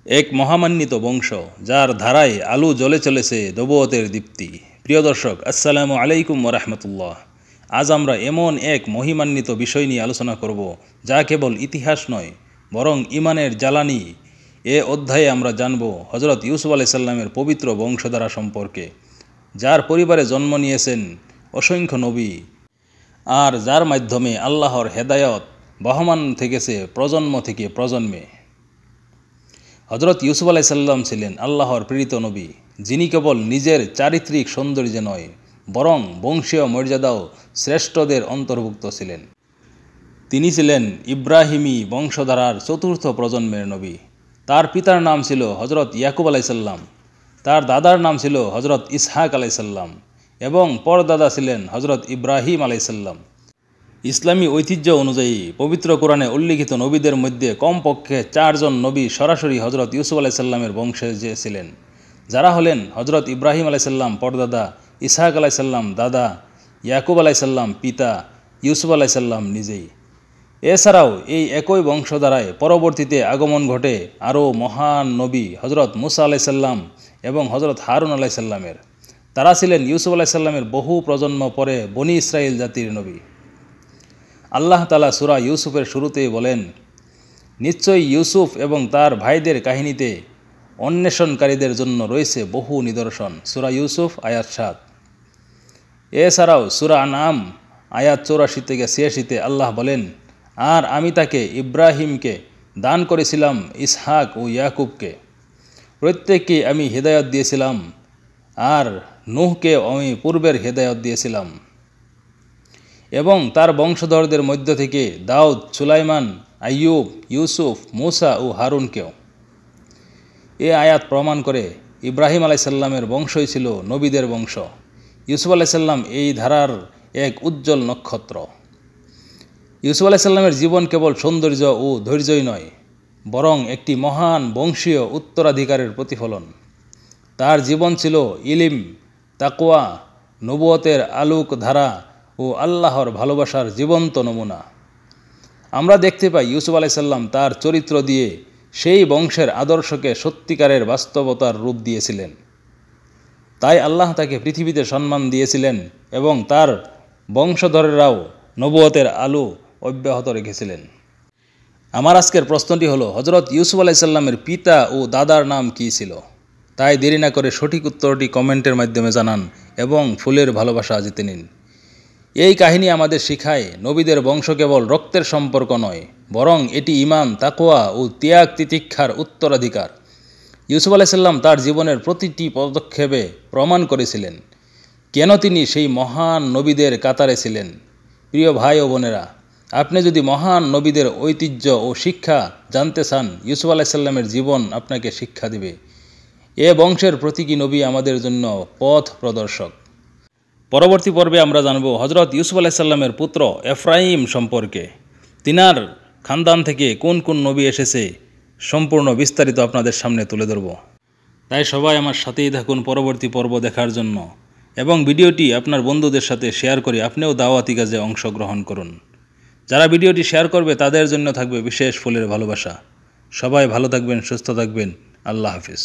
এক মহামান্বিত বংশ, যার ধারায় আলো জ্বলে চলেছে নবুয়তের দীপ্তি। প্রিয় দর্শক, আসসালামু আলাইকুম ওরহমতুল্লাহ। আজ আমরা এমন এক মহিমান্বিত বিষয় নিয়ে আলোচনা করব, যা কেবল ইতিহাস নয়, বরং ইমানের জ্বালানি। এ অধ্যায়ে আমরা জানব হজরত ইউসুফ আলাইহিস সালামের পবিত্র বংশধারা সম্পর্কে, যার পরিবারে জন্ম নিয়েছেন অসংখ্য নবী, আর যার মাধ্যমে আল্লাহর হেদায়ত বহমান থেকেছে প্রজন্ম থেকে প্রজন্মে। হজরত ইউসুফ আলাইহিস সালাম ছিলেন আল্লাহর প্রেরিত নবী, যিনি কেবল নিজের চারিত্রিক সৌন্দর্যে নয়, বরং বংশীয় মর্যাদাও শ্রেষ্ঠদের অন্তর্ভুক্ত ছিলেন। তিনি ছিলেন ইব্রাহিমী বংশধারার চতুর্থ প্রজন্মের নবী। তার পিতার নাম ছিল হজরত ইয়াকুব আলাইহিস সালাম, তার দাদার নাম ছিল হজরত ইসহাক আলাইহিস সালাম এবং পরদাদা ছিলেন হজরত ইব্রাহিম আলাইহিস সালাম। ইসলামী ঐতিহ্য অনুযায়ী পবিত্র কোরআনে উল্লিখিত নবীদের মধ্যে কমপক্ষে 4 জন নবী সরাসরি হজরত ইউসুফ আলাইহিস সালামের বংশে ছিলেন, যারা হলেন হজরত ইব্রাহিম আলাইহিস সালাম পরদাদা, ইসহাক আলাইহিস সালাম দাদা, ইয়াকুব আলাইহিস সালাম পিতা, ইউসুফ আলাইহিস সালাম নিজেই। এছাড়াও এই একই বংশধারায় পরবর্তীতে আগমন ঘটে আরও মহান নবী হজরত মুসা আলাইহিস সালাম এবং হজরত হারুন আলাইহিস সালামের। তারা ছিলেন ইউসুফ আলাইহিস সালামের বহু প্রজন্ম পরে বনি ইসরাইল জাতির নবী। আল্লাহ তাআলা সূরা ইউসুফের শুরুতেই বলেন, নিশ্চয়ই ইউসুফ এবং তার ভাইদের কাহিনীতে অন্বেষণকারীদের জন্য রয়েছে বহু নিদর্শন। সূরা ইউসুফ আয়াত 7। এছাড়াও সূরা আনআম আয়াত 84 থেকে 86-তে আল্লাহ বলেন, আর আমি তাকে ইব্রাহিমকে দান করেছিলাম ইসহাক ও ইয়াকুবকে, প্রত্যেককে আমি হেদায়ত দিয়েছিলাম, আর নূহকে আমি পূর্বের হেদায়ত দিয়েছিলাম, এবং তার বংশধরদের মধ্য থেকে দাউদ, সুলাইমান, আইয়ুব, ইউসুফ, মুসা ও হারুনকেও। এ আয়াত প্রমাণ করে ইব্রাহিম আলাইহিস সালামের বংশই ছিল নবীদের বংশ। ইউসুফ আলাইহিস সালাম এই ধারার এক উজ্জ্বল নক্ষত্র। ইউসুফ আলাইহিস সালামের জীবন কেবল সৌন্দর্য ও ধৈর্যই নয়, বরং একটি মহান বংশীয় উত্তরাধিকারের প্রতিফলন। তার জীবন ছিল ইলিম, তাকওয়া, নবুয়তের আলোক ধারা ও আল্লাহর ভালোবাসার জীবন্ত নমুনা। আমরা দেখতে পাই ইউসুফ আলাইহিস সালাম তার চরিত্র দিয়ে সেই বংশের আদর্শকে সত্যিকারের বাস্তবতার রূপ দিয়েছিলেন। তাই আল্লাহ তাকে পৃথিবীতে সম্মান দিয়েছিলেন এবং তার বংশধরেরাও নবুয়তের আলো অব্যাহত রেখেছিলেন। আমার আজকের প্রশ্নটি হলো, হজরত ইউসুফ আলাইহিস সালামের পিতা ও দাদার নাম কী ছিল? তাই দেরি না করে সঠিক উত্তরটি কমেন্টের মাধ্যমে জানান এবং ফুলের ভালোবাসা জিতে নিন। এই কাহিনী আমাদের শিখায়, নবীদের বংশ কেবল রক্তের সম্পর্ক নয়, বরং এটি ঈমান, তাকওয়া ও ত্যাগ তিতিক্ষার উত্তরাধিকার। ইউসুফ আলাইহিস সালাম তার জীবনের প্রতিটি পদক্ষেপে প্রমাণ করেছিলেন কেন তিনি সেই মহান নবীদের কাতারে ছিলেন। প্রিয় ভাই ও বোনেরা, আপনি যদি মহান নবীদের ঐতিহ্য ও শিক্ষা জানতে চান, ইউসুফ আলাইহিস সালামের জীবন আপনাকে শিক্ষা দিবে। এ বংশের প্রতীকী নবী আমাদের জন্য পথ প্রদর্শক। পরবর্তী পর্বে আমরা জানব হজরত ইউসুফ আলাইহিস সালামের পুত্র এফরাইম সম্পর্কে। তিনার খানদান থেকে কোন কোন নবী এসেছে, সম্পূর্ণ বিস্তারিত আপনাদের সামনে তুলে ধরব। তাই সবাই আমার সাথেই থাকুন পরবর্তী পর্ব দেখার জন্য, এবং ভিডিওটি আপনার বন্ধুদের সাথে শেয়ার করে আপনিও দাওয়াতি কাজে অংশগ্রহণ করুন। যারা ভিডিওটি শেয়ার করবে তাদের জন্য থাকবে বিশেষ ফুলের ভালোবাসা। সবাই ভালো থাকবেন, সুস্থ থাকবেন। আল্লাহ হাফিজ।